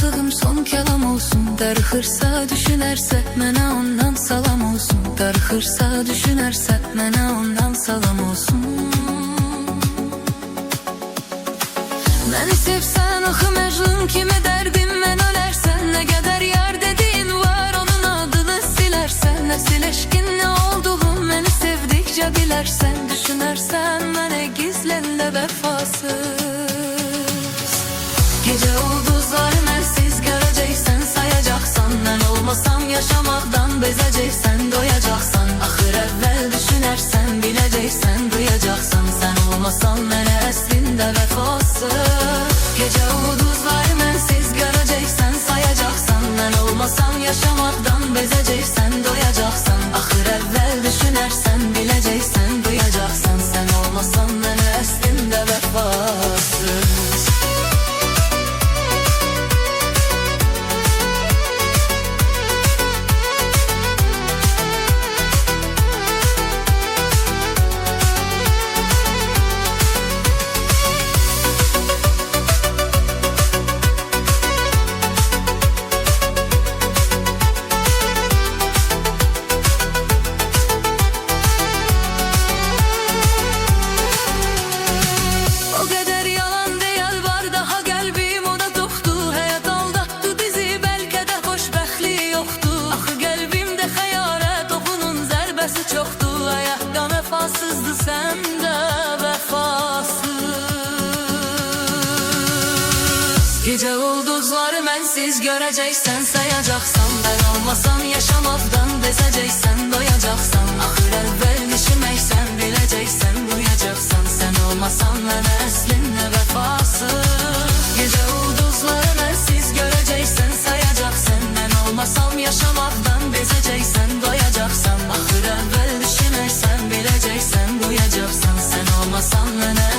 danışdığım son kelam olsun. Darıxırsa düşünərsə mənə ondan salam olsun. Darıxırsa düşünərsə mənə ondan salam olsun. Məni sevsən axı Məcnun kimi dərdim mən ölərsən. Nə qədər yar dediyin var onun adını silərsən. Nəsil eşkin nə olduğum məni sevdikcə bilərsən. Düşünərsən mənə gizləndə vəfasız. Gecə ulduzları mənsiz görəcəksən, sayacaqsan. Mən olmasam yaşamaqdan bezəcəksən, doyacaqsan. Axır əvvəl düşünərsən, biləcəksən, duyacaqsan. Sən olmasan mənə əslində vəfasız. Gecə ulduzları mənsiz görəcəksən, sayacaqsan. Mən olmasam yaşamaqdan bezəcəksən, doyacaqsan. Axır əvvəl düşünərsən, biləcəksən, duyacaqsan. Sən olmasan mənə əslində vəfasız. Vəfasızdı səndə vəfasız. Gecə ulduzları mənsiz görəcəksən, sayacaqsan. Mən olmasam yaşamaqdan bezəcəksən, doyacaqsan. Axır əvvəl düşünməksən, biləcəksən, duyacaqsan. Sən olmasan mənə əslində vəfasız. Gecə ulduzları mənsiz görəcəksən, sayacaqsan. Mən olmasam yaşamaqdan bezəcəksən, doyacaqsan. Axır əvvəl düşünərsən, biləcəksən, duyacaqsan. Sən olmasan mənə